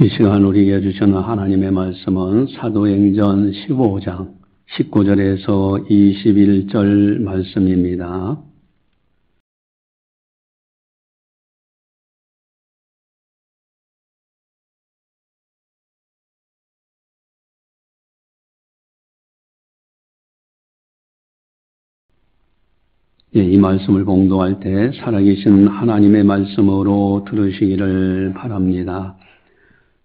이 시간 우리에게 주시는 하나님의 말씀은 사도행전 15장 19절에서 21절 말씀입니다. 이 말씀을 봉독할 때 살아계신 하나님의 말씀으로 들으시기를 바랍니다.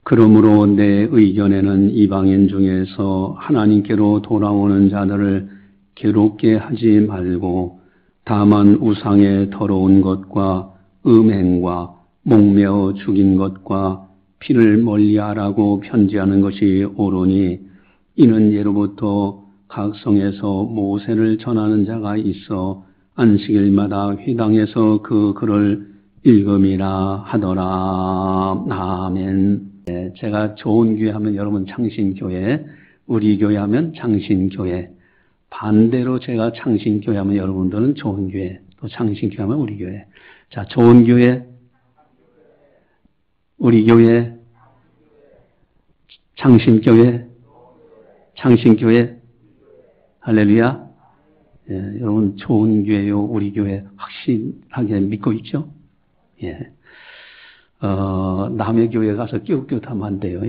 그러므로 내 의견에는 이방인 중에서 하나님께로 돌아오는 자들을 괴롭게 하지 말고 다만 우상의 더러운 것과 음행과 목매어 죽인 것과 피를 멀리하라고 편지하는 것이 옳으니 이는 예로부터 각 성에서 모세를 전하는 자가 있어 안식일마다 회당에서 그 글을 읽음이라 하더라. 아멘. 제가 좋은 교회 하면 여러분 창신교회, 우리 교회 하면 창신교회, 반대로 제가 창신교회 하면 여러분들은 좋은 교회, 또 창신교회 하면 우리 교회. 자, 좋은 교회, 우리 교회, 창신교회, 창신교회, 할렐루야. 예, 여러분 좋은 교회요, 우리 교회 확실하게 믿고 있죠? 예. 남의 교회 가서 끼웃끼웃하면 안 돼요.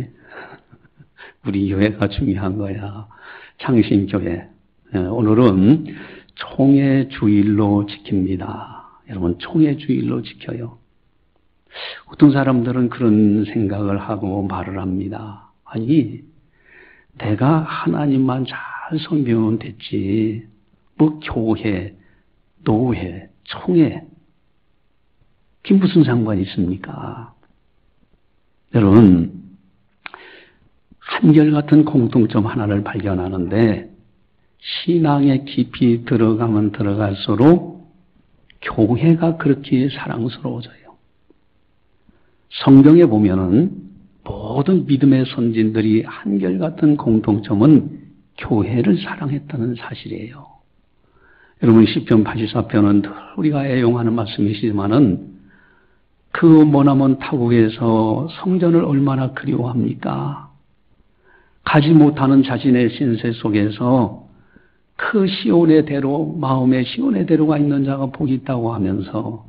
우리 교회가 중요한 거야. 창신교회. 오늘은 총회 주일로 지킵니다. 여러분, 총회 주일로 지켜요. 어떤 사람들은 그런 생각을 하고 말을 합니다. 아니, 내가 하나님만 잘 섬기면 됐지. 뭐 교회, 노회, 총회, 그게 무슨 상관이 있습니까? 여러분, 한결같은 공통점 하나를 발견하는데 신앙에 깊이 들어가면 들어갈수록 교회가 그렇게 사랑스러워져요. 성경에 보면은 모든 믿음의 선진들이 한결같은 공통점은 교회를 사랑했다는 사실이에요. 여러분, 시편 84편은 늘 우리가 애용하는 말씀이시지만은 그 머나먼 타국에서 성전을 얼마나 그리워합니까? 가지 못하는 자신의 신세 속에서 그 시온의 대로, 마음의 시온의 대로가 있는 자가 복이 있다고 하면서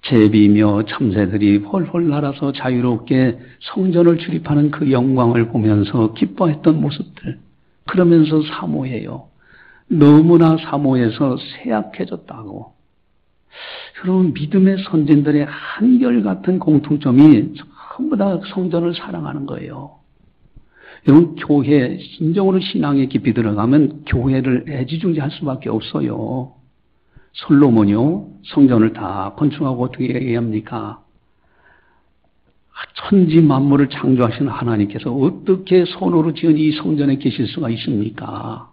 제비며 참새들이 훨훨 날아서 자유롭게 성전을 출입하는 그 영광을 보면서 기뻐했던 모습들, 그러면서 사모해요. 너무나 사모해서 쇠약해졌다고. 여러분, 믿음의 선진들의 한결같은 공통점이 전부 다 성전을 사랑하는 거예요. 여러분, 교회, 진정으로 신앙에 깊이 들어가면 교회를 애지중지할 수밖에 없어요. 솔로몬이요, 성전을 다 건축하고 어떻게 얘기합니까? 천지 만물을 창조하신 하나님께서 어떻게 손으로 지은 이 성전에 계실 수가 있습니까?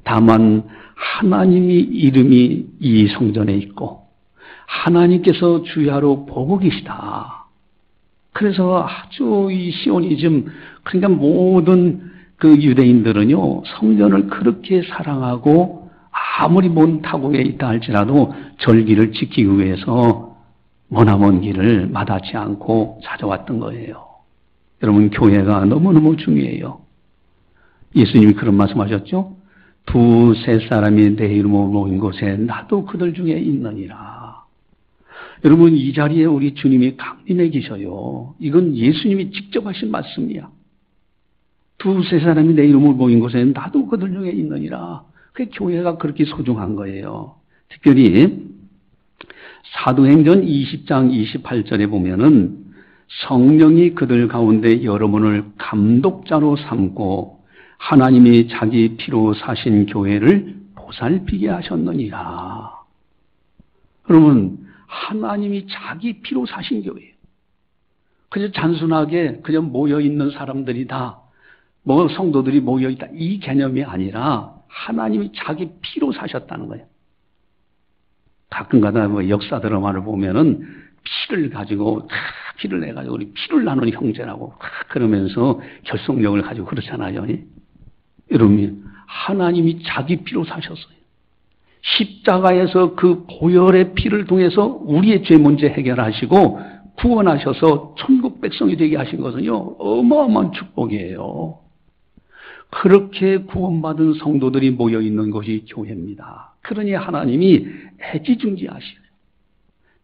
다만 하나님이 이름이 이 성전에 있고 하나님께서 주야로 보고 계시다. 그래서 아주 이 시오니즘, 그러니까 모든 그 유대인들은요, 성전을 그렇게 사랑하고 아무리 먼 타국에 있다 할지라도 절기를 지키기 위해서 머나먼 길을 마다치 않고 찾아왔던 거예요. 여러분, 교회가 너무너무 중요해요. 예수님이 그런 말씀하셨죠? 두세 사람이 내 이름으로 모인 곳에 나도 그들 중에 있느니라. 여러분, 이 자리에 우리 주님이 강림해 계셔요. 이건 예수님이 직접 하신 말씀이야. 두세 사람이 내 이름으로 모인 곳에 나도 그들 중에 있느니라. 그 교회가 그렇게 소중한 거예요. 특별히 사도행전 20장 28절에 보면은 성령이 그들 가운데 여러분을 감독자로 삼고 하나님이 자기 피로 사신 교회를 보살피게 하셨느니라. 여러분, 하나님이 자기 피로 사신 교회예요. 그저 단순하게 그냥 모여있는 사람들이다, 뭐 성도들이 모여있다, 이 개념이 아니라 하나님이 자기 피로 사셨다는 거예요. 가끔가다 뭐 역사 드라마를 보면은 피를 가지고, 피를 내가지고 우리 피를 나눈 형제라고 그러면서 결속력을 가지고 그렇잖아요. 여러분, 하나님이 자기 피로 사셨어요. 십자가에서 그 보혈의 피를 통해서 우리의 죄 문제 해결하시고 구원하셔서 천국 백성이 되게 하신 것은요, 어마어마한 축복이에요. 그렇게 구원받은 성도들이 모여있는 곳이 교회입니다. 그러니 하나님이 애지중지하시고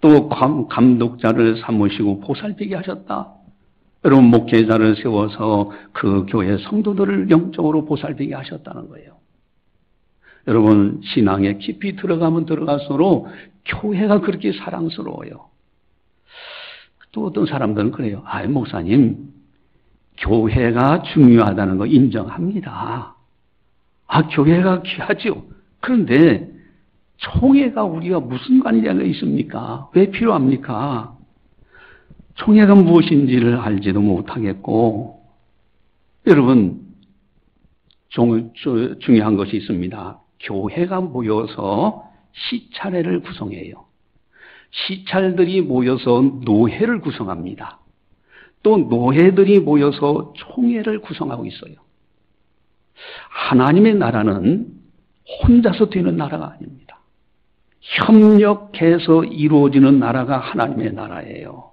또 감독자를 삼으시고 보살피게 하셨다. 여러분, 목회자를 세워서 그 교회 성도들을 영적으로 보살피게 하셨다는 거예요. 여러분, 신앙에 깊이 들어가면 들어갈수록 교회가 그렇게 사랑스러워요. 또 어떤 사람들은 그래요. 목사님, 교회가 중요하다는 거 인정합니다. 교회가 귀하죠. 그런데 총회가 우리가 무슨 관계가 있습니까? 왜 필요합니까? 총회가 무엇인지를 알지도 못하겠고, 여러분, 중요한 것이 있습니다. 교회가 모여서 시찰회를 구성해요. 시찰들이 모여서 노회를 구성합니다. 또 노회들이 모여서 총회를 구성하고 있어요. 하나님의 나라는 혼자서 되는 나라가 아닙니다. 협력해서 이루어지는 나라가 하나님의 나라예요.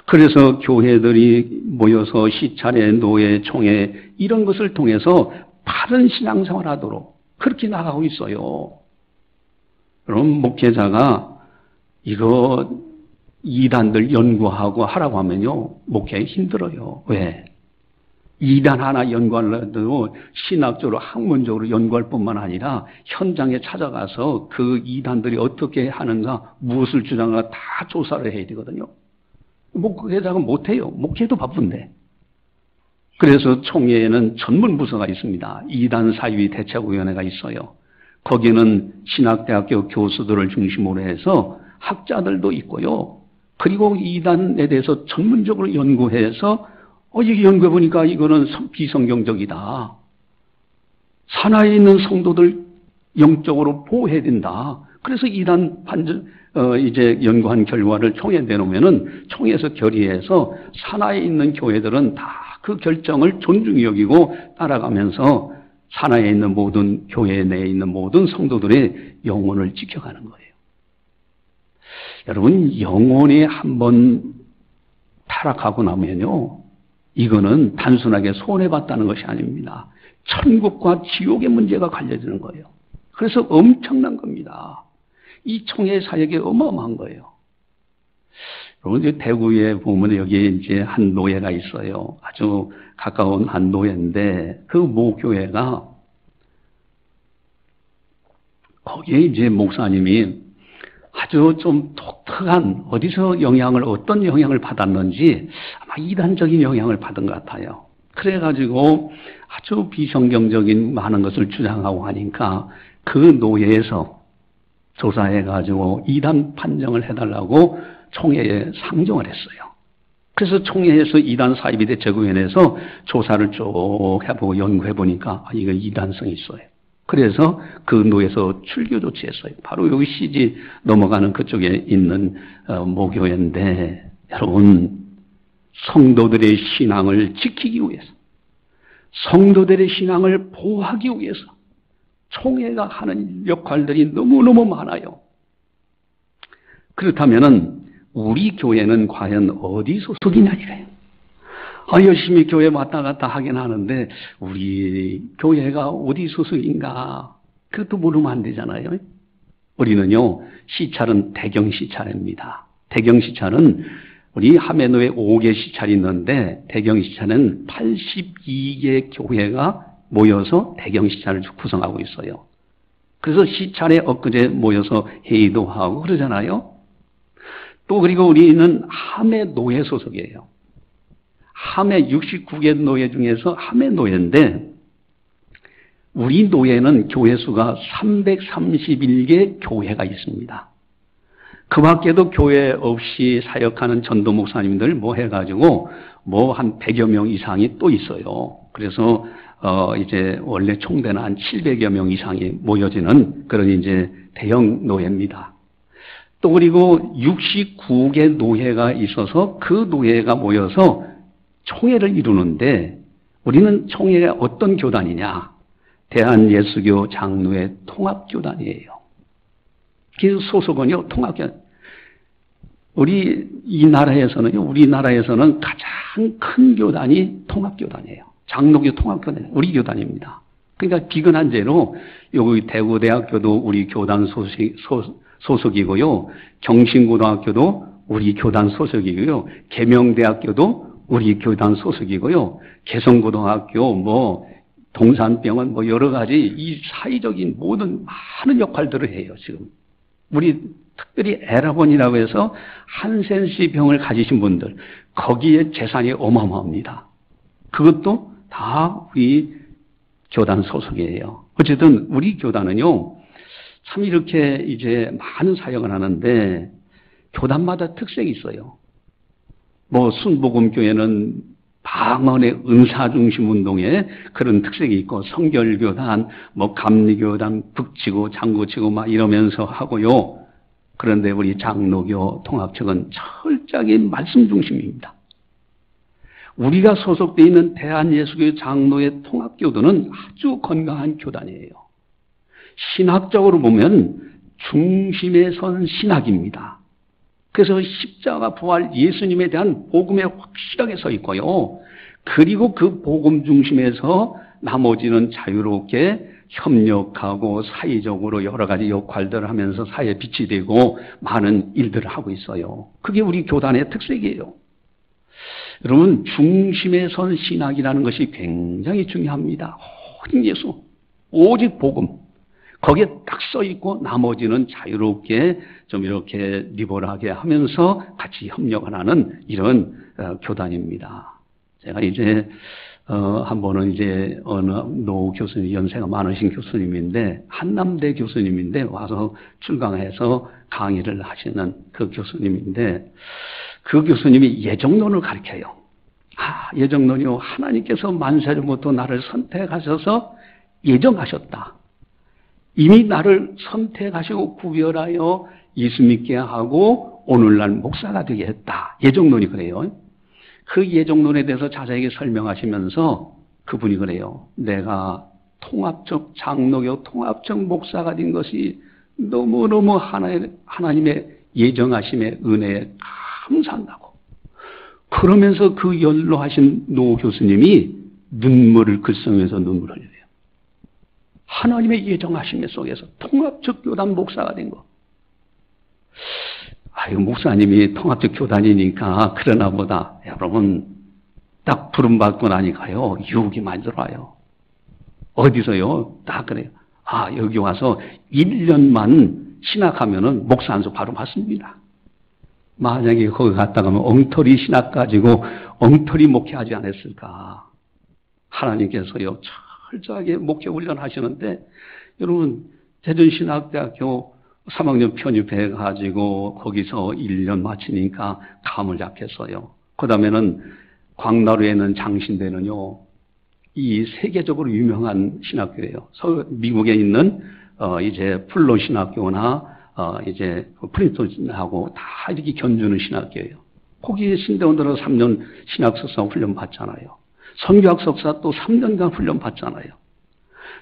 그래서 교회들이 모여서 시찰회, 노회, 총회 이런 것을 통해서 바른 신앙생활 하도록 그렇게 나가고 있어요. 그럼 목회자가 이거 이단들 연구하고 하라고 하면요, 목회하기 힘들어요. 왜? 이단 하나 연구하려도 신학적으로 학문적으로 연구할 뿐만 아니라 현장에 찾아가서 그 이단들이 어떻게 하는가, 무엇을 주장하는가 다 조사를 해야 되거든요. 목회자가 못해요. 목회도 바쁜데. 그래서 총회에는 전문 부서가 있습니다. 이단 사유위 대책위원회가 있어요. 거기는 신학대학교 교수들을 중심으로 해서 학자들도 있고요. 그리고 이단에 대해서 전문적으로 연구해서 이게 연구해보니까 이거는 비성경적이다. 산하에 있는 성도들 영적으로 보호해야 된다. 그래서 이단 이제 연구한 결과를 총회에 내놓으면은 총회에서 결의해서 산하에 있는 교회들은 다 그 결정을 존중히 여기고 따라가면서 산하에 있는 모든 교회 내에 있는 모든 성도들의 영혼을 지켜가는 거예요. 여러분, 영혼이 한번 타락하고 나면요, 이거는 단순하게 손해봤다는 것이 아닙니다. 천국과 지옥의 문제가 갈려지는 거예요. 그래서 엄청난 겁니다. 이 총회 사역이 어마어마한 거예요. 여러분, 이제 대구에 보면 여기에 이제 한 노예가 있어요. 아주 가까운 한 노예인데, 그 모교회가 거기에 이제 목사님이 아주 좀 독특한 어떤 영향을 받았는지 아마 이단적인 영향을 받은 것 같아요. 그래가지고 아주 비성경적인 많은 것을 주장하고 하니까 그 노예에서 조사해가지고 이단 판정을 해달라고 총회에 상정을 했어요. 그래서 총회에서 이단 사이비 대책위원회에서 조사를 쭉 해보고 연구해보니까 이거 이단성이 있어요. 그래서 그 노예에서 출교 조치했어요. 바로 여기 CG 넘어가는 그쪽에 있는 모교회인데, 여러분, 성도들의 신앙을 지키기 위해서, 성도들의 신앙을 보호하기 위해서 총회가 하는 역할들이 너무너무 많아요. 그렇다면은 우리 교회는 과연 어디 소속이냐 이거예요. 열심히 교회 왔다 갔다 하긴 하는데 우리 교회가 어디 소속인가, 그것도 모르면 안 되잖아요. 우리는요, 시찰은 대경 시찰입니다. 대경 시찰은 우리 하메노에 5개 시찰이 있는데 대경 시찰은 82개 교회가 모여서 대경 시찰을 구성하고 있어요. 그래서 시찰에 엊그제 모여서 회의도 하고 그러잖아요. 또 그리고 우리는 하메 노예 소속이에요. 하메 69개 노예 중에서 하메 노예인데, 우리 노예는 교회 수가 331개 교회가 있습니다. 그 밖에도 교회 없이 사역하는 전도 목사님들 해가지고 한 100여 명 이상이 또 있어요. 그래서 이제 원래 총대는 한 700여 명 이상이 모여지는 그런 이제 대형 노예입니다. 또 그리고 69개 노회가 있어서 그 노회가 모여서 총회를 이루는데, 우리는 총회가 어떤 교단이냐? 대한예수교 장로회 통합교단이에요. 그 소속은요, 통합교단. 우리나라에서는 가장 큰 교단이 통합교단이에요. 장로교 통합교단, 우리 교단입니다. 그러니까 비근한 죄로 여기 대구대학교도 우리 교단 소속이고요. 경신고등학교도 우리 교단 소속이고요. 계명대학교도 우리 교단 소속이고요. 개성고등학교, 동산병원, 여러 가지 이 사회적인 모든 많은 역할들을 해요, 지금. 우리 특별히 에라본이라고 해서 한센시 병을 가지신 분들, 거기에 재산이 어마어마합니다. 그것도 다 우리 교단 소속이에요. 어쨌든 우리 교단은요, 참 이렇게 이제 많은 사역을 하는데, 교단마다 특색이 있어요. 순복음교회는 방언의 은사중심 운동에 그런 특색이 있고, 성결교단, 감리교단, 북치고, 장구치고 이러면서 하고요. 그런데 우리 장로교 통합측은 철저하게 말씀 중심입니다. 우리가 소속되어 있는 대한예수교 장로의 통합교도는 아주 건강한 교단이에요. 신학적으로 보면 중심에 선 신학입니다. 그래서 십자가 부활 예수님에 대한 복음에 확실하게 서 있고요. 그리고 그 복음 중심에서 나머지는 자유롭게 협력하고 사회적으로 여러 가지 역할들을 하면서 사회에 빛이 되고 많은 일들을 하고 있어요. 그게 우리 교단의 특색이에요. 여러분, 중심에 선 신학이라는 것이 굉장히 중요합니다. 오직 예수, 오직 복음. 거기에 딱 써 있고 나머지는 자유롭게 좀 이렇게 리버럴하게 하면서 같이 협력을 하는 이런 교단입니다. 제가 이제 한 번은 이제 어느 노 교수님, 연세가 많으신 교수님인데, 한남대 교수님인데 와서 출강해서 강의를 하시는 그 교수님인데, 그 교수님이 예정론을 가르쳐요. 예정론이요. 하나님께서 만세전부터 나를 선택하셔서 예정하셨다. 이미 나를 선택하시고 구별하여 예수 믿게 하고 오늘날 목사가 되게 했다. 예정론이 그래요. 그 예정론에 대해서 자세하게 설명하시면서 그분이 그래요. 내가 통합적 장로교 통합적 목사가 된 것이 너무너무 하나님의 예정하심의 은혜에 감사한다고. 그러면서 그 연로하신 노 교수님이 눈물을 글썽여서 눈물을 흘려요. 하나님의 예정하심 속에서 통합적 교단 목사가 된 거. 목사님이 통합적 교단이니까 그러나 보다. 여러분, 딱 부름받고 나니까요, 유혹이 많이 들어와요. 어디서요? 딱 그래요. 여기 와서 1년만 신학하면은 목사 안수 바로 받습니다. 만약에 거기 갔다 가면 엉터리 신학 가지고 엉터리 목회하지 않았을까. 하나님께서요, 철저하게 목회 훈련하시는데, 여러분, 대전신학대학교 3학년 편입해가지고 거기서 1년 마치니까 감을 잡혔어요. 그 다음에는 광나루에 있는 장신대는요, 이 세계적으로 유명한 신학교예요. 미국에 있는 이제 플로 신학교나 이제 프린스턴하고 다 이렇게 견주는 신학교예요. 거기에 신대원들은 3년 신학 석사 훈련 받잖아요. 선교학 석사 또 3년간 훈련 받잖아요.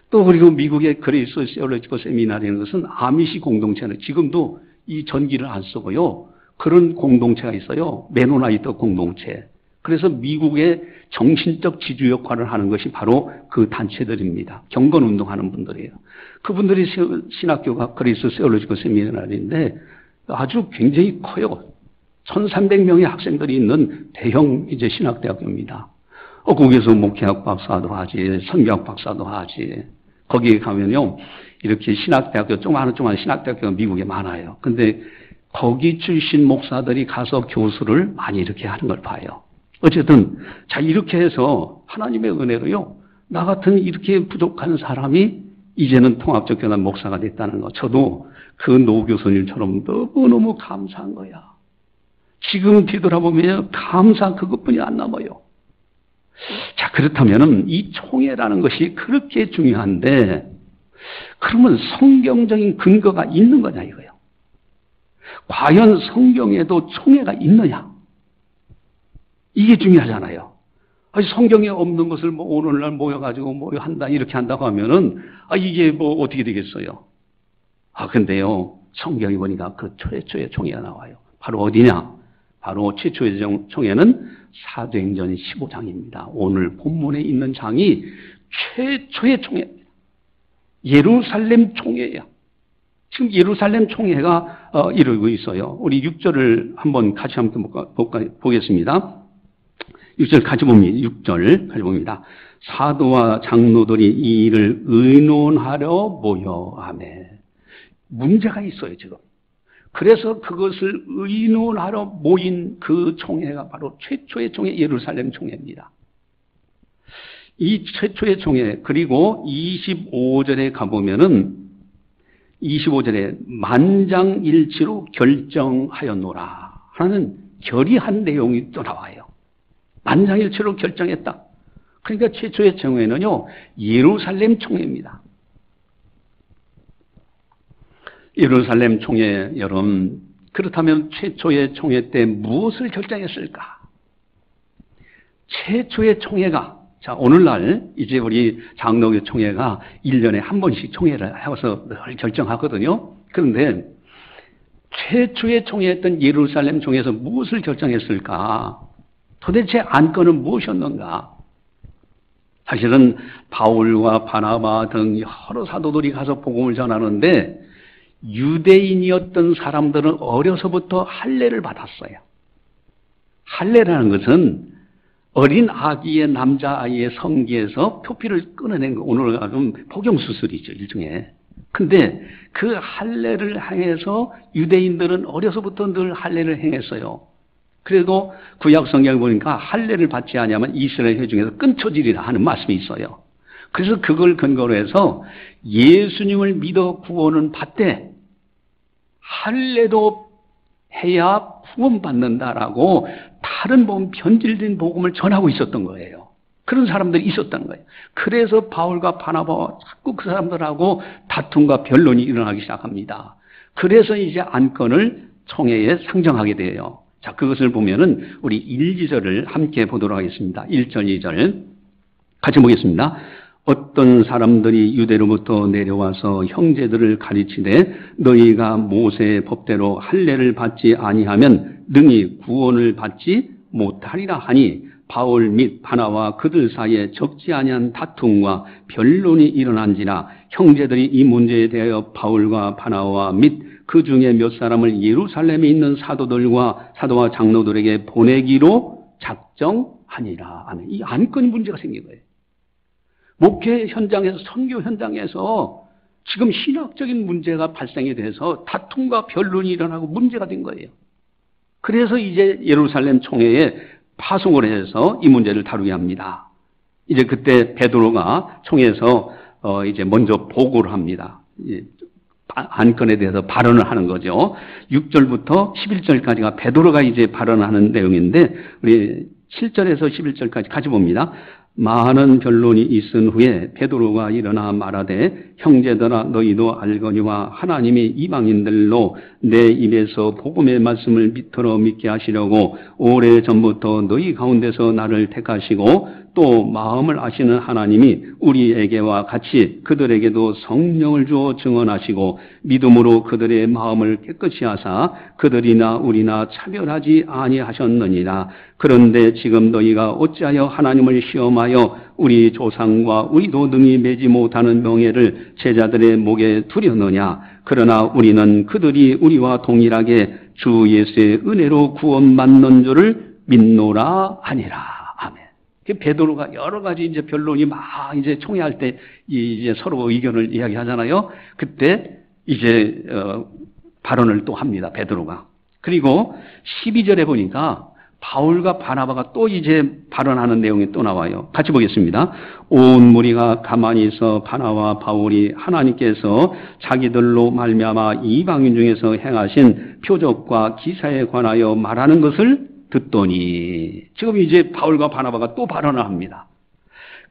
또 그리고 미국의 그레이스 세올로지컬 세미나리라는 것은 아미시 공동체는 지금도 이 전기를 안 쓰고요. 그런 공동체가 있어요. 메노나이트 공동체. 그래서 미국의 정신적 지주 역할을 하는 것이 바로 그 단체들입니다. 경건운동하는 분들이에요. 그분들이 신학교가 그레이스 세올로지컬 세미나리인데 아주 굉장히 커요. 1,300명의 학생들이 있는 대형 이제 신학대학교입니다. 거기에서 목회학 박사도 하지, 선교학 박사도 하지. 거기에 가면요, 이렇게 신학대학교, 조그마한 신학대학교가 미국에 많아요. 근데 거기 출신 목사들이 가서 교수를 많이 이렇게 하는 걸 봐요. 어쨌든, 자, 이렇게 해서 하나님의 은혜로요, 나 같은 이렇게 부족한 사람이 이제는 통합적 교단 목사가 됐다는 거. 저도 그 노 교수님처럼 너무너무 감사한 거야. 지금 뒤돌아보면 감사 그것뿐이 안 남아요. 자, 그렇다면 이 총회라는 것이 그렇게 중요한데, 그러면 성경적인 근거가 있는 거냐 이거예요. 과연 성경에도 총회가 있느냐? 이게 중요하잖아요. 성경에 없는 것을 오늘날 모여가지고 한다 이렇게 한다고 하면은 이게 어떻게 되겠어요? 근데요, 성경에 보니까 그 최초의 총회가 나와요. 바로 어디냐? 바로 최초의 총회는 사도행전 15장입니다. 오늘 본문에 있는 장이 최초의 총회입니다. 예루살렘 총회예요. 지금 예루살렘 총회가 이루고 있어요. 우리 6절을 한번 같이 함께 보겠습니다. 6절 같이 봅니다. 6절 같이 봅니다. 사도와 장로들이 이 일을 의논하려 모여하매. 문제가 있어요, 지금. 그래서 그것을 의논하러 모인 그 총회가 바로 최초의 총회, 예루살렘 총회입니다. 이 최초의 총회, 그리고 25절에 가보면은 25절에 만장일치로 결정하였노라 하는 결의한 내용이 또 나와요. 만장일치로 결정했다. 그러니까 최초의 총회는요, 예루살렘 총회입니다. 예루살렘 총회, 여러분, 그렇다면 최초의 총회 때 무엇을 결정했을까? 최초의 총회가, 자, 오늘날 이제 우리 장로교 총회가 1년에 한 번씩 총회를 해서 늘 결정하거든요. 그런데 최초의 총회였던 예루살렘 총회에서 무엇을 결정했을까? 도대체 안건은 무엇이었는가? 사실은 바울과 바나바 등 여러 사도들이 가서 복음을 전하는데 유대인이었던 사람들은 어려서부터 할례를 받았어요. 할례라는 것은 어린 아기의 남자아이의 성기에서 표피를 끊어낸 거, 오늘 좀 포경수술이죠, 일종의. 근데 그 할례를 행해서 유대인들은 어려서부터 늘 할례를 행했어요. 그래도 구약 성경을 보니까 할례를 받지 않으면 이스라엘 회 중에서 끊쳐지리라 하는 말씀이 있어요. 그래서 그걸 근거로 해서 예수님을 믿어 구원은 받되 할례도 해야 구원받는다라고 다른 복음, 변질된 복음을 전하고 있었던 거예요. 그런 사람들이 있었다는 거예요. 그래서 바울과 바나바와 자꾸 그 사람들하고 다툼과 변론이 일어나기 시작합니다. 그래서 이제 안건을 총회에 상정하게 돼요. 자, 그것을 보면은 우리 1, 2절을 함께 보도록 하겠습니다. 1절, 2절 같이 보겠습니다. 어떤 사람들이 유대로부터 내려와서 형제들을 가르치되 너희가 모세의 법대로 할례를 받지 아니하면 능히 구원을 받지 못하리라 하니 바울 및 바나와 그들 사이에 적지 아니한 다툼과 변론이 일어난지라 형제들이 이 문제에 대하여 바울과 바나와 및 그 중에 몇 사람을 예루살렘에 있는 사도와 장로들에게 보내기로 작정하니라 하는 이 안건이 문제가 생긴 거예요. 목회 현장에서, 선교 현장에서 지금 신학적인 문제가 발생이 돼서 다툼과 변론이 일어나고 문제가 된 거예요. 그래서 이제 예루살렘 총회에 파송을 해서 이 문제를 다루게 합니다. 이제 그때 베드로가 총회에서 이제 먼저 보고를 합니다. 안건에 대해서 발언을 하는 거죠. 6절부터 11절까지가 베드로가 이제 발언하는 내용인데 우리 7절에서 11절까지 같이 봅니다. 많은 변론이 있은 후에 베드로가 일어나 말하되 형제들아 너희도 알거니와 하나님이 이방인들로 내 입에서 복음의 말씀을 비틀어 믿게 하시려고 오래전부터 너희 가운데서 나를 택하시고 또 마음을 아시는 하나님이 우리에게와 같이 그들에게도 성령을 주어 증언하시고 믿음으로 그들의 마음을 깨끗이 하사 그들이나 우리나 차별하지 아니하셨느니라. 그런데 지금 너희가 어찌하여 하나님을 시험하여 우리 조상과 우리도 능히 매지 못하는 명예를 제자들의 목에 두려느냐. 그러나 우리는 그들이 우리와 동일하게 주 예수의 은혜로 구원받는 줄을 믿노라 하니라. 베드로가 여러 가지 이제 변론이 막 이제 총회할 때 이제 서로 의견을 이야기하잖아요. 그때 이제 발언을 또 합니다. 베드로가. 그리고 12절에 보니까 바울과 바나바가 또 이제 발언하는 내용이 또 나와요. 같이 보겠습니다. 온 무리가 가만히 있어 바나와 바울이 하나님께서 자기들로 말미암아 이방인 중에서 행하신 표적과 기사에 관하여 말하는 것을 듣더니 지금 이제 바울과 바나바가 또 발언을 합니다.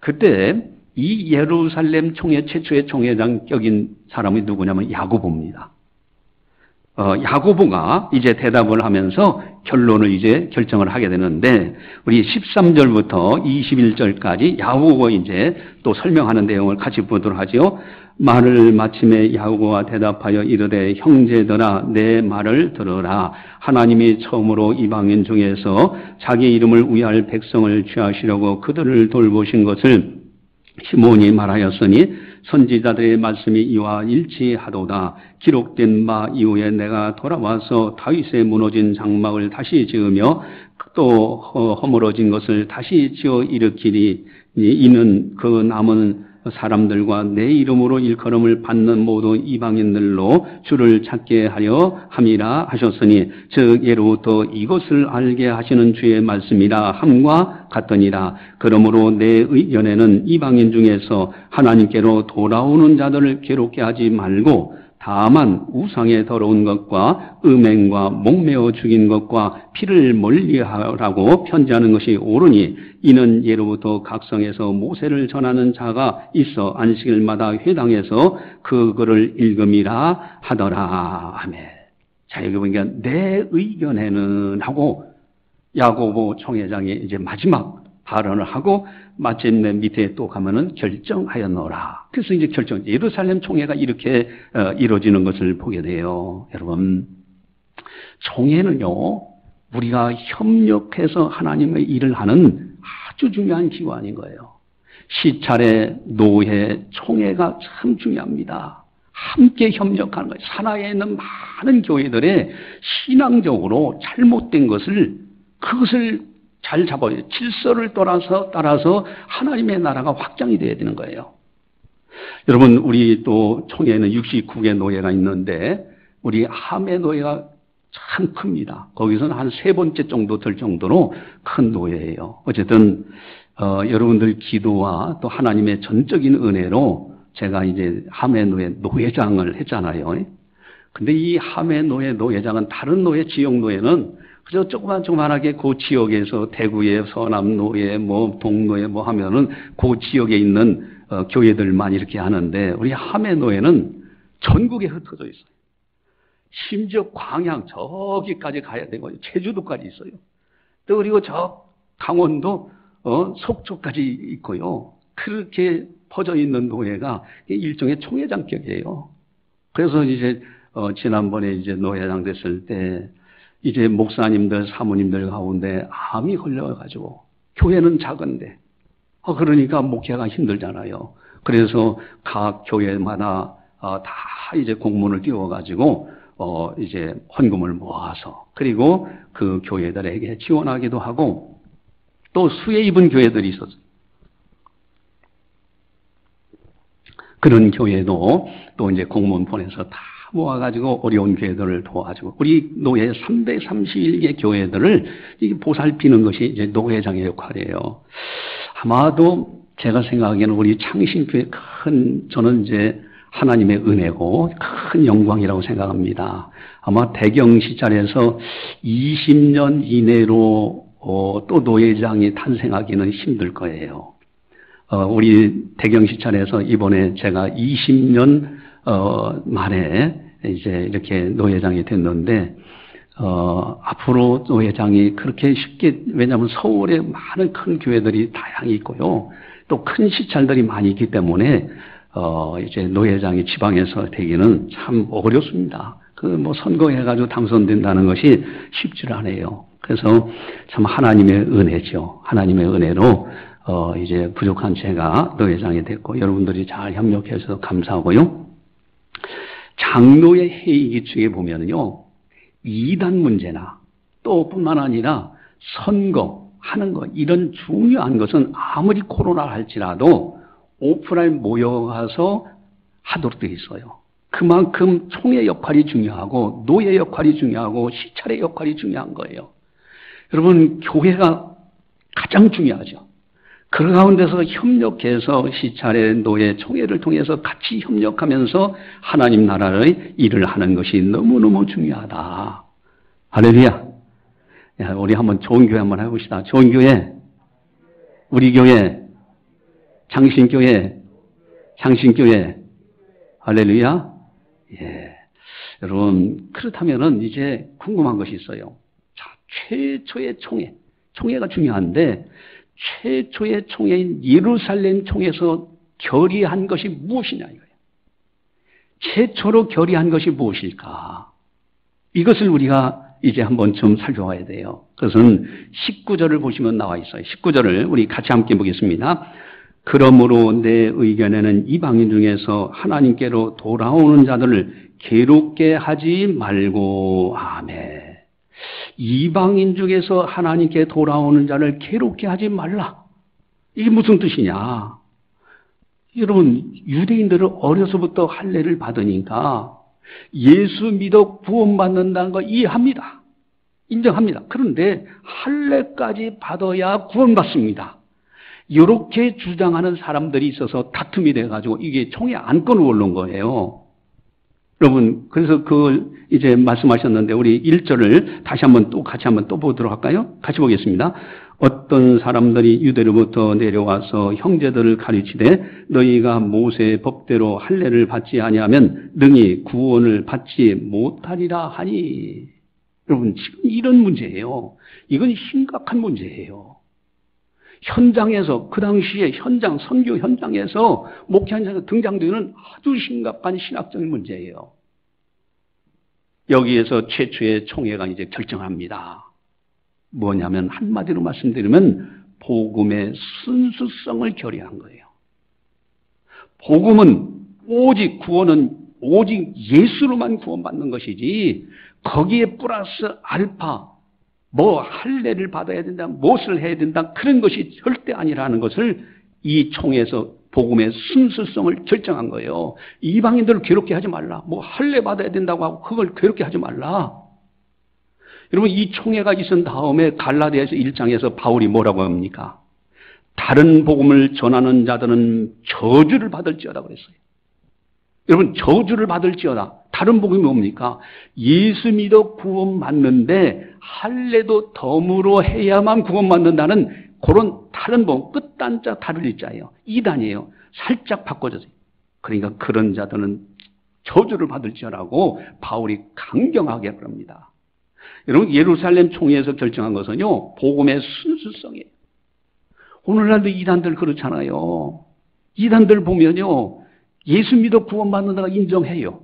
그때 이 예루살렘 총회 최초의 총회장격인 사람이 누구냐면 야고보입니다. 야고보가 이제 대답을 하면서 결론을 이제 결정을 하게 되는데 우리 13절부터 21절까지 야고보가 이제 또 설명하는 내용을 같이 보도록 하죠. 말을 마침에 야고보가 대답하여 이르되 형제들아 내 말을 들으라. 하나님이 처음으로 이방인 중에서 자기 이름을 위할 백성을 취하시려고 그들을 돌보신 것을 시몬이 말하였으니 선지자들의 말씀이 이와 일치하도다. 기록된 바 이후에 내가 돌아와서 다윗의 무너진 장막을 다시 지으며 또 허물어진 것을 다시 지어 일으키니 이는 그 남은 사람들과 내 이름으로 일컬음을 받는 모든 이방인들로 주를 찾게 하려 함이라 하셨으니 즉 예로부터 이것을 알게 하시는 주의 말씀이라 함과 같더니라. 그러므로 내 의견에는 이방인 중에서 하나님께로 돌아오는 자들을 괴롭게 하지 말고 다만 우상에 더러운 것과 음행과 목매어 죽인 것과 피를 멀리하라고 편지하는 것이 옳으니 이는 예로부터 각성에서 모세를 전하는 자가 있어 안식일마다 회당에서 그거를 읽음이라 하더라. 아멘. 자, 여기 보니까 내 의견에는 하고 야고보 총회장이 이제 마지막 발언을 하고 마침내 밑에 또 가면은 결정하였노라. 그래서 이제 예루살렘 총회가 이렇게 이루어지는 것을 보게 돼요. 여러분, 총회는요, 우리가 협력해서 하나님의 일을 하는 아주 중요한 기관인 거예요. 시찰의 노회, 총회가 참 중요합니다. 함께 협력하는 거예요. 산하에 있는 많은 교회들의 신앙적으로 잘못된 그것을 잘 잡아요. 질서를 따라서 하나님의 나라가 확장이 돼야 되는 거예요. 여러분, 우리 또 총회에는 69개 노예가 있는데 우리 함의 노예가 참 큽니다. 거기서는 한 3번째 정도 될 정도로 큰 노예예요. 어쨌든 여러분들 기도와 또 하나님의 전적인 은혜로 제가 이제 함의 노예 노예장을 했잖아요. 근데 이 함의 노예장은 다른 지역 노예는 그저 조그만하게 그 지역에서 대구의 서남노예, 동노예 하면은 그 지역에 있는 교회들만 이렇게 하는데 우리 함해노예는 전국에 흩어져 있어요. 심지어 광양 저기까지 가야 되고 제주도까지 있어요. 또 그리고 저 강원도 속초까지 있고요. 그렇게 퍼져 있는 노예가 일종의 총회장격이에요. 그래서 이제 지난번에 이제 노회장 됐을 때 이제 목사님들, 사모님들 가운데 암이 걸려가지고 교회는 작은데 그러니까 목회가 힘들잖아요. 그래서 각 교회마다 다 이제 공문을 띄워가지고 이제 헌금을 모아서 그리고 그 교회들에게 지원하기도 하고 또 수혜 입은 교회들이 있었어요. 그런 교회도 또 이제 공문 보내서 다 모아가지고 어려운 교회들을 도와주고 우리 노예 331개 교회들을 보살피는 것이 이제 노회장의 역할이에요. 아마도 제가 생각하기에는 우리 창신교회 저는 이제 하나님의 은혜고 큰 영광이라고 생각합니다. 아마 대경 시찰에서 20년 이내로 또 노회장이 탄생하기는 힘들 거예요. 우리 대경 시찰에서 이번에 제가 20년 만에 이제 이렇게 노회장이 됐는데, 앞으로 노회장이 그렇게 쉽게, 왜냐하면 서울에 많은 큰 교회들이 다양히 있고요. 또 큰 시찰들이 많이 있기 때문에, 이제 노회장이 지방에서 되기는 참 어렵습니다. 선거해가지고 당선된다는 것이 쉽지 않아요. 그래서 참 하나님의 은혜죠. 하나님의 은혜로, 이제 부족한 제가 노회장이 됐고, 여러분들이 잘 협력해서 감사하고요. 장로의 회의 기축에 보면요, 이단 문제나 또 뿐만 아니라 선거하는 것, 이런 중요한 것은 아무리 코로나 할지라도 오프라인 모여가서 하도록 되어 있어요. 그만큼 총회 역할이 중요하고 노예 역할이 중요하고 시찰의 역할이 중요한 거예요. 여러분, 교회가 가장 중요하죠. 그 가운데서 협력해서 시찰의 노예 총회를 통해서 같이 협력하면서 하나님 나라의 일을 하는 것이 너무너무 중요하다. 할렐루야. 우리 한번 좋은 교회 한번 해봅시다. 좋은 교회, 우리 교회, 장신교회, 장신교회. 할렐루야. 예. 여러분, 그렇다면은 이제 궁금한 것이 있어요. 자, 최초의 총회가 중요한데 최초의 총회인 예루살렘 총회에서 결의한 것이 무엇이냐 이거예요. 최초로 결의한 것이 무엇일까? 이것을 우리가 이제 한번 좀 살펴봐야 돼요. 그것은 19절을 보시면 나와 있어요. 19절을 우리 같이 함께 보겠습니다. 그러므로 내 의견에는 이방인 중에서 하나님께로 돌아오는 자들을 괴롭게 하지 말고. 아멘. 이방인 중에서 하나님께 돌아오는 자를 괴롭게 하지 말라. 이게 무슨 뜻이냐? 여러분, 유대인들은 어려서부터 할례를 받으니까 예수 믿어 구원받는다는 거 이해합니다. 인정합니다. 그런데 할례까지 받아야 구원받습니다. 이렇게 주장하는 사람들이 있어서 다툼이 돼가지고 이게 총회 안건으로 올라온 거예요. 여러분, 그래서 그걸 이제 말씀하셨는데 우리 1절을 다시 한번 또 같이 한번 또 보도록 할까요? 같이 보겠습니다. 어떤 사람들이 유대로부터 내려와서 형제들을 가르치되 너희가 모세의 법대로 할례를 받지 아니하면 능히 구원을 받지 못하리라 하니. 여러분, 지금 이런 문제예요. 이건 심각한 문제예요. 현장에서, 그 당시에 선교 현장에서 목회하면서 등장되는 아주 심각한 신학적인 문제예요. 여기에서 최초의 총회가 이제 결정합니다. 뭐냐면 한마디로 말씀드리면 복음의 순수성을 결의한 거예요. 복음은 오직 구원은 오직 예수로만 구원받는 것이지 거기에 플러스 알파 뭐 할례를 받아야 된다, 무엇을 해야 된다 그런 것이 절대 아니라는 것을 이 총회에서 복음의 순수성을 결정한 거예요. 이방인들을 괴롭게 하지 말라. 뭐 할례 받아야 된다고 하고 그걸 괴롭게 하지 말라. 여러분, 이 총회가 있은 다음에 갈라디아서 1장에서 바울이 뭐라고 합니까? 다른 복음을 전하는 자들은 저주를 받을지어다 그랬어요. 여러분, 저주를 받을지어다. 다른 복음이 뭡니까? 예수 믿어 구원받는데 할례도 덤으로 해야만 구원받는다는 그런 다른 복음, 끝단자 다를 일자예요. 이단이에요. 살짝 바꿔줬어요. 그러니까 그런 자들은 저주를 받을지어라고 바울이 강경하게 그럽니다. 여러분, 예루살렘 총회에서 결정한 것은요, 복음의 순수성이에요. 오늘날도 이단들 그렇잖아요. 이단들 보면요, 예수 믿어 구원받는다고 인정해요.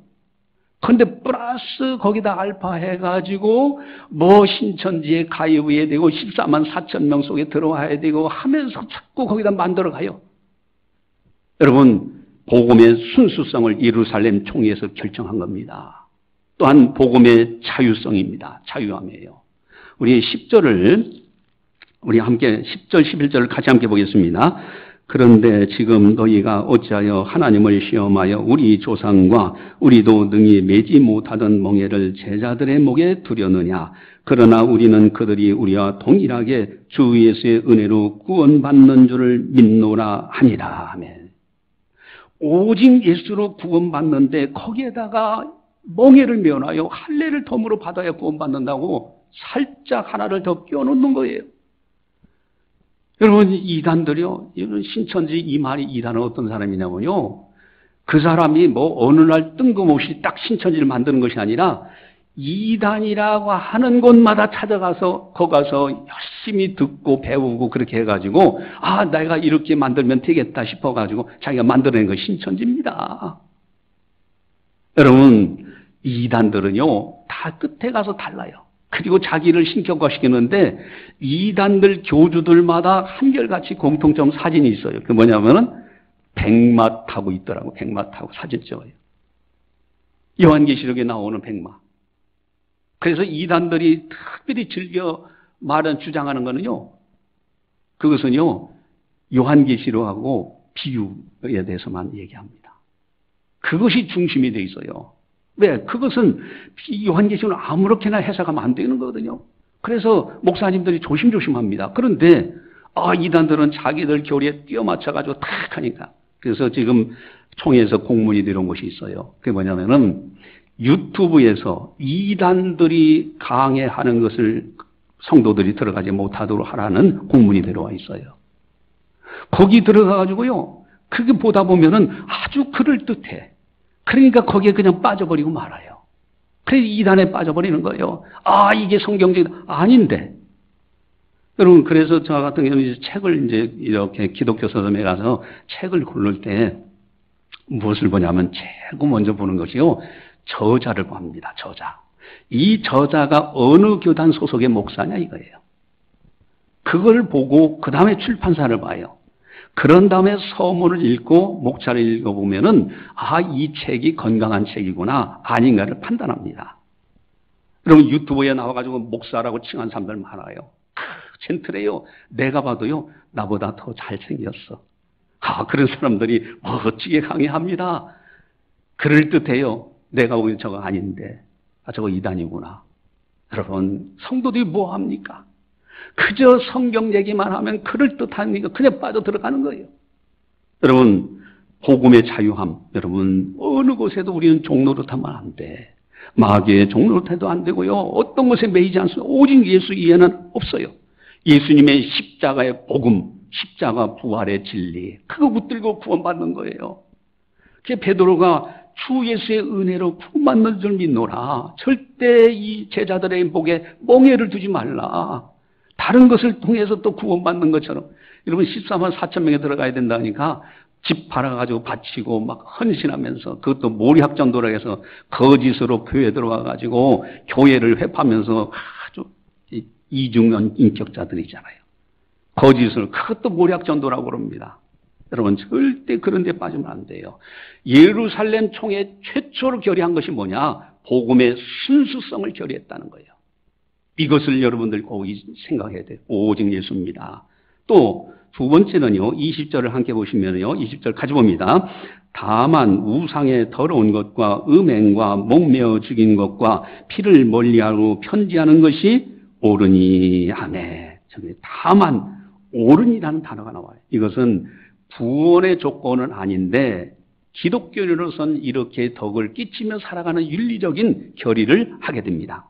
그런데 플러스 거기다 알파 해가지고 뭐 신천지에 가입해야 되고 14만 4천 명 속에 들어와야 되고 하면서 자꾸 거기다 만들어가요. 여러분, 복음의 순수성을 예루살렘 총회에서 결정한 겁니다. 또한 복음의 자유성입니다. 자유함이에요. 우리 10절을 우리 함께 10절 11절을 같이 함께 보겠습니다. 그런데 지금 너희가 어찌하여 하나님을 시험하여 우리 조상과 우리도 능히 매지 못하던 멍에를 제자들의 목에 두려느냐. 그러나 우리는 그들이 우리와 동일하게 주 예수의 은혜로 구원받는 줄을 믿노라 하니라. 아멘. 오직 예수로 구원받는데 거기에다가 멍에를 메어놔요. 할례를 덤으로 받아야 구원받는다고 살짝 하나를 더 끼워놓는 거예요. 여러분, 이단들이요, 이런 신천지 이 말이 이단은 어떤 사람이냐면요, 그 사람이 뭐 어느 날 뜬금없이 딱 신천지를 만드는 것이 아니라 이단이라고 하는 곳마다 찾아가서 거기 가서 열심히 듣고 배우고 그렇게 해가지고 아, 내가 이렇게 만들면 되겠다 싶어가지고 자기가 만들어낸 것이 신천지입니다. 여러분, 이단들은요, 다 끝에 가서 달라요. 그리고 자기를 신격화시키는데 이단들 교주들마다 한결같이 공통점 사진이 있어요. 그게 뭐냐면은 백마 타고 있더라고. 백마 타고 사진 찍어요. 요한계시록에 나오는 백마. 그래서 이단들이 특별히 즐겨 주장하는 거는요, 그것은요, 요한계시록하고 비유에 대해서만 얘기합니다. 그것이 중심이 돼 있어요. 왜? 그것은 요한계시록은 아무렇게나 해석하면 안 되는 거거든요. 그래서 목사님들이 조심조심합니다. 그런데 이단들은 자기들 교리에 끼워 맞춰가지고 탁 하니까. 그래서 지금 총회에서 공문이 들어온 것이 있어요. 그게 뭐냐면은 유튜브에서 이단들이 강해하는 것을 성도들이 들어가지 못하도록 하라는 공문이 들어와 있어요. 거기 들어가가지고요, 그게 보다 보면은 아주 그럴듯해. 그러니까 거기에 그냥 빠져버리고 말아요. 그래서 이단에 빠져버리는 거예요. 이게 성경적이다. 아닌데. 여러분, 그래서 저 같은 경우는 책을 이제 이렇게 기독교 서점에 가서 책을 고를 때 무엇을 보냐면 제일 먼저 보는 것이요. 저자를 봅니다. 저자. 이 저자가 어느 교단 소속의 목사냐 이거예요. 그걸 보고 그 다음에 출판사를 봐요. 그런 다음에 서문을 읽고 목차를 읽어보면은 이 책이 건강한 책이구나 아닌가를 판단합니다. 여러분 유튜브에 나와가지고 목사라고 칭한 사람들 많아요. 젠틀해요. 내가 봐도요 나보다 더 잘생겼어. 그런 사람들이 멋지게 강의합니다. 그럴듯해요. 내가 보기엔 저거 아닌데 저거 이단이구나. 여러분 성도들이 뭐합니까? 그저 성경 얘기만 하면 그럴듯하니까 그냥 빠져들어가는 거예요. 여러분 복음의 자유함, 여러분 어느 곳에도 우리는 종노릇하면 안 돼. 마귀의 종노릇해도 안 되고요. 어떤 것에 매이지 않습니다. 오직 예수 이해는 없어요. 예수님의 십자가의 복음, 십자가 부활의 진리, 그거 붙들고 구원받는 거예요. 그게 베드로가 주 예수의 은혜로 구원받는 줄 믿노라. 절대 이 제자들의 복에 멍해를 두지 말라. 다른 것을 통해서 또 구원받는 것처럼. 여러분 14만 4천 명에 들어가야 된다니까 집 팔아가지고 바치고 막 헌신하면서 그것도 몰이학전도라 해서 거짓으로 교회 들어와가지고 교회를 회파하면서 아주 이중년 인격자들이잖아요. 거짓을 그것도 몰이학전도라고 그럽니다. 여러분 절대 그런 데 빠지면 안 돼요. 예루살렘 총회 최초로 결의한 것이 뭐냐? 복음의 순수성을 결의했다는 거예요. 이것을 여러분들 꼭 생각해야 돼요. 오직 예수입니다. 또 두 번째는요. 20절을 함께 보시면요. 20절 같이 봅니다. 다만 우상의 더러운 것과 음행과 목매어 죽인 것과 피를 멀리하고 편지하는 것이 옳으니 아멘. 저기 다만 옳으니라는 단어가 나와요. 이것은 구원의 조건은 아닌데 기독교인으로서는 이렇게 덕을 끼치며 살아가는 윤리적인 결의를 하게 됩니다.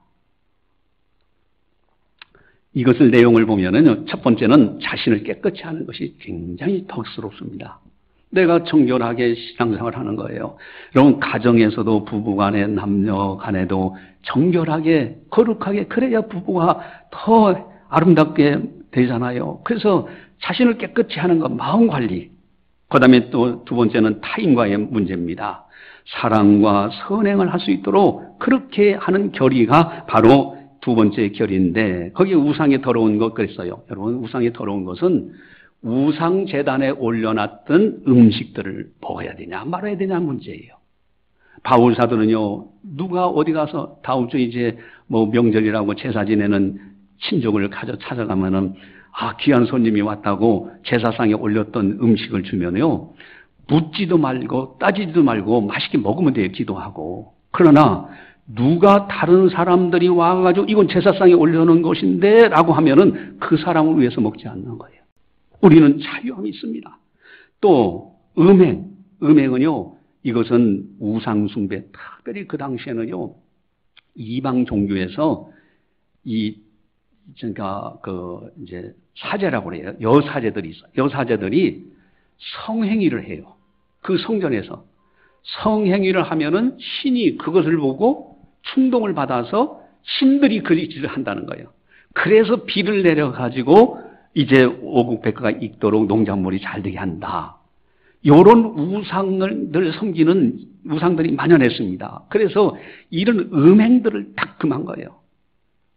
이것을 내용을 보면은 첫 번째는 자신을 깨끗이 하는 것이 굉장히 덕스럽습니다. 내가 정결하게 신앙생활을 하는 거예요. 여러분 가정에서도 부부간에 남녀 간에도 정결하게 거룩하게 그래야 부부가 더 아름답게 되잖아요. 그래서 자신을 깨끗이 하는 것, 마음 관리. 그 다음에 또 두 번째는 타인과의 문제입니다. 사랑과 선행을 할 수 있도록 그렇게 하는 결의가 바로 두 번째 결의인데 거기에 우상에 더러운 것 그랬어요. 여러분 우상에 더러운 것은 우상 제단에 올려놨던 음식들을 먹어야 되냐 말아야 되냐 문제예요. 바울 사도는요 누가 어디 가서 다음 주 이제 뭐 명절이라고 제사 지내는 친족을 찾아가면은 귀한 손님이 왔다고 제사상에 올렸던 음식을 주면요 묻지도 말고 따지지도 말고 맛있게 먹으면 돼요. 기도하고. 그러나 누가 다른 사람들이 와가지고 이건 제사상에 올려놓은 것인데 라고 하면은 그 사람을 위해서 먹지 않는 거예요. 우리는 자유함이 있습니다. 또 음행은요 이것은 우상숭배, 특별히 그 당시에는요 이방 종교에서 이제 사제라고 그래요. 여사제들이 있어요. 여사제들이 성행위를 해요. 그 성전에서 성행위를 하면은 신이 그것을 보고 충동을 받아서 신들이 그 일을 한다는 거예요. 그래서 비를 내려가지고 이제 오국백과가 익도록 농작물이 잘 되게 한다. 이런 우상을 섬기는 우상들이 만연했습니다. 그래서 이런 음행들을 다 금한 거예요.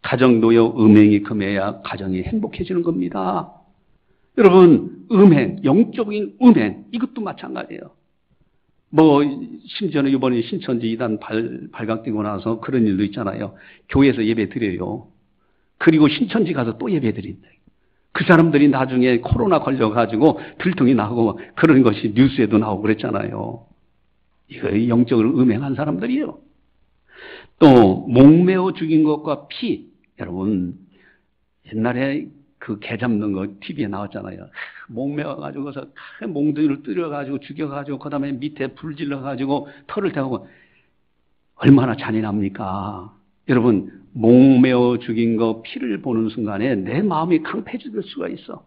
가정도요 음행이 금해야 가정이 행복해지는 겁니다. 여러분 음행, 영적인 음행 이것도 마찬가지예요. 심지어는 이번에 신천지 이단 발각되고 나서 그런 일도 있잖아요. 교회에서 예배 드려요. 그리고 신천지 가서 또 예배 드린다. 그 사람들이 나중에 코로나 걸려가지고 들통이 나고 그런 것이 뉴스에도 나오고 그랬잖아요. 이거 영적으로 음행한 사람들이에요. 또 목매어 죽인 것과 피. 여러분 옛날에 그 개 잡는 거 TV에 나왔잖아요. 목매어가지고서 몽둥이를 뜨려가지고 죽여가지고 그 다음에 밑에 불 질러가지고 털을 대고 얼마나 잔인합니까? 여러분 목매어 죽인 거 피를 보는 순간에 내 마음이 강패해질 수가 있어.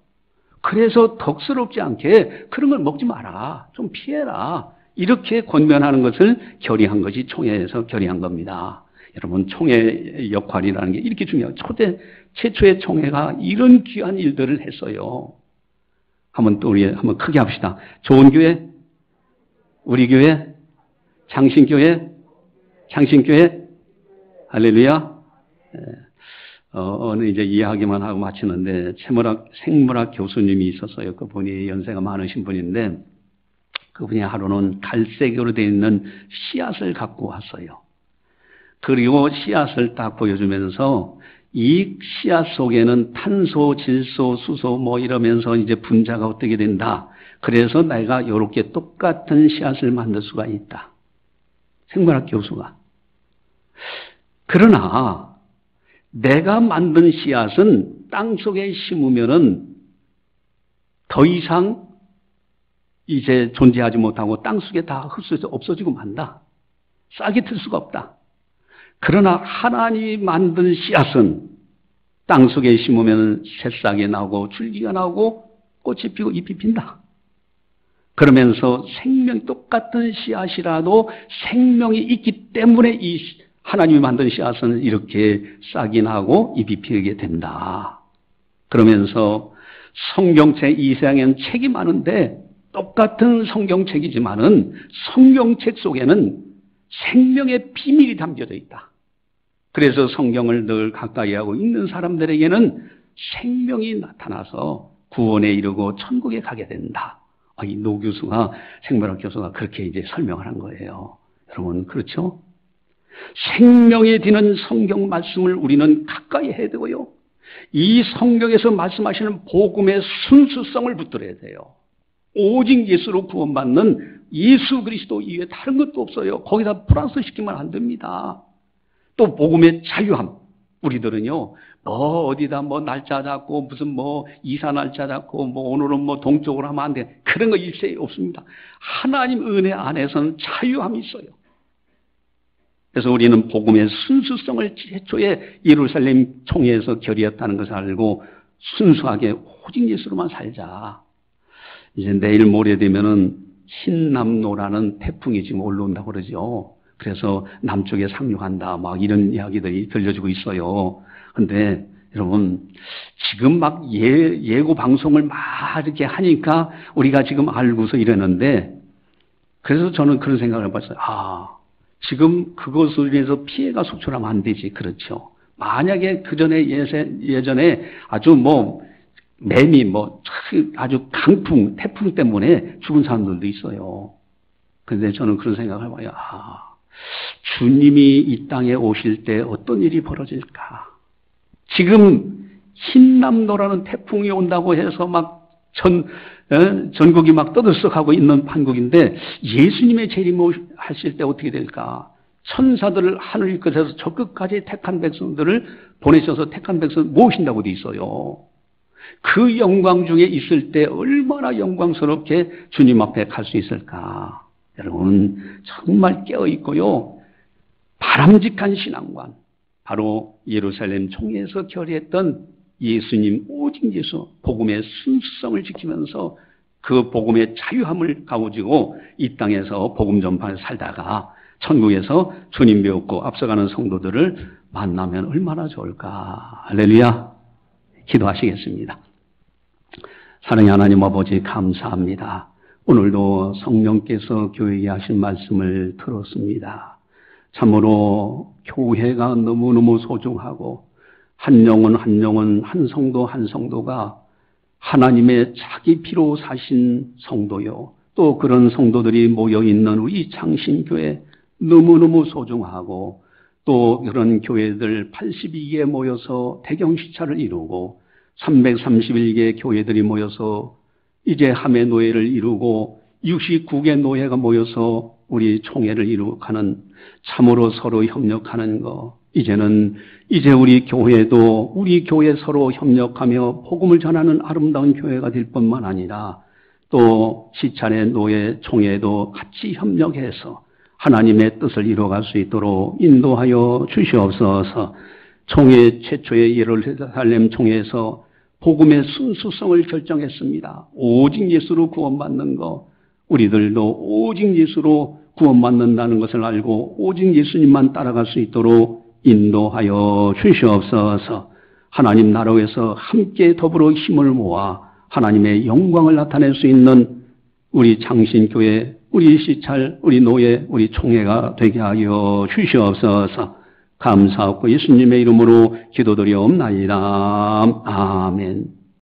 그래서 덕스럽지 않게 그런 걸 먹지 마라. 좀 피해라. 이렇게 권면하는 것을 결의한 것이 총회에서 결의한 겁니다. 여러분 총회의 역할이라는 게 이렇게 중요해요. 최초의 총회가 이런 귀한 일들을 했어요. 한번 크게 합시다. 좋은 교회, 우리 교회? 장신교회? 장신교회? 할렐루야. 오늘 이제 이야기만 하고 마치는데, 생물학 교수님이 있었어요. 그분이 연세가 많으신 분인데, 그분이 하루는 갈색으로 되어 있는 씨앗을 갖고 왔어요. 그리고 씨앗을 딱 보여주면서, 이 씨앗 속에는 탄소, 질소, 수소 뭐 이러면서 이제 분자가 어떻게 된다. 그래서 내가 이렇게 똑같은 씨앗을 만들 수가 있다. 생물학 교수가. 그러나 내가 만든 씨앗은 땅 속에 심으면은 더 이상 이제 존재하지 못하고 땅 속에 다 흡수해서 없어지고 만다. 싹이 틀 수가 없다. 그러나 하나님이 만든 씨앗은 땅 속에 심으면 새싹이 나오고 줄기가 나오고 꽃이 피고 잎이 핀다. 그러면서 생명이 똑같은 씨앗이라도 생명이 있기 때문에 이 하나님이 만든 씨앗은 이렇게 싹이 나고 잎이 피게 된다. 그러면서 성경책 이 세상에는 책이 많은데 똑같은 성경책이지만은 성경책 속에는 생명의 비밀이 담겨져 있다. 그래서 성경을 늘 가까이 하고 읽는 사람들에게는 생명이 나타나서 구원에 이르고 천국에 가게 된다. 이 노 교수가, 생물학 교수가 그렇게 이제 설명을 한 거예요. 여러분, 그렇죠? 생명이 되는 성경 말씀을 우리는 가까이 해야 되고요. 이 성경에서 말씀하시는 복음의 순수성을 붙들어야 돼요. 오직 예수로 구원받는 예수 그리스도 이외에 다른 것도 없어요. 거기다 플러스 시키면 안 됩니다. 또 복음의 자유함. 우리들은요, 어디다 날짜 잡고 무슨 이사 날짜 잡고 오늘은 동쪽으로 하면 안 돼. 그런 거 일체에 없습니다. 하나님 은혜 안에서는 자유함이 있어요. 그래서 우리는 복음의 순수성을 최초에 예루살렘 총회에서 결의했다는 것을 알고 순수하게 오직 예수로만 살자. 이제 내일 모레 되면은 신남노라는 태풍이 지금 올라온다고 그러죠. 그래서 남쪽에 상륙한다. 이런 이야기들이 들려주고 있어요. 근데 여러분, 지금 예고 방송을 이렇게 하니까 우리가 지금 알고서 이러는데, 그래서 저는 그런 생각을 해봤어요. 지금 그것을 위해서 피해가 속출하면 안 되지. 그렇죠. 만약에 예전에 아주 매미, 아주 강풍, 태풍 때문에 죽은 사람들도 있어요. 근데 저는 그런 생각을 해봐요. 주님이 이 땅에 오실 때 어떤 일이 벌어질까? 지금 흰남노라는 태풍이 온다고 해서 전국이 떠들썩하고 있는 판국인데 예수님의 재림하실 때 어떻게 될까? 천사들을 하늘 끝에서 저 끝까지 택한 백성들을 보내셔서 택한 백성을 모으신다고 돼 있어요. 그 영광 중에 있을 때 얼마나 영광스럽게 주님 앞에 갈 수 있을까? 여러분, 정말 깨어있고요. 바람직한 신앙관. 바로 예루살렘 총회에서 결의했던 예수님, 오직 예수, 복음의 순수성을 지키면서 그 복음의 자유함을 가지고 이 땅에서 복음 전파에 살다가 천국에서 주님 배웠고 앞서가는 성도들을 만나면 얼마나 좋을까. 할렐루야. 기도하시겠습니다. 사랑의 하나님 아버지 감사합니다. 오늘도 성령께서 교회에 하신 말씀을 들었습니다. 참으로 교회가 너무너무 소중하고 한 영혼 한 영혼 한 성도 한 성도가 하나님의 자기 피로 사신 성도요. 또 그런 성도들이 모여있는 우리 장신교회 너무너무 소중하고 또 그런 교회들 82개 모여서 대경시차를 이루고 331개 교회들이 모여서 이제 함의 노예를 이루고 69개 노예가 모여서 우리 총회를 이루어가는 참으로 서로 협력하는 거. 이제 우리 교회도 우리 교회 서로 협력하며 복음을 전하는 아름다운 교회가 될 뿐만 아니라 또 시찰의 노예 총회도 같이 협력해서 하나님의 뜻을 이루어갈 수 있도록 인도하여 주시옵소서. 총회 최초의 예루살렘 총회에서 복음의 순수성을 결정했습니다. 오직 예수로 구원받는 거. 우리들도 오직 예수로 구원받는다는 것을 알고 오직 예수님만 따라갈 수 있도록 인도하여 주시옵소서. 하나님 나라에서 함께 더불어 힘을 모아 하나님의 영광을 나타낼 수 있는 우리 장신교회 우리 시찰, 우리 노예, 우리 총회가 되게 하여 주시옵소서. 감사하고 예수님의 이름으로 기도드리옵나이다. 아멘.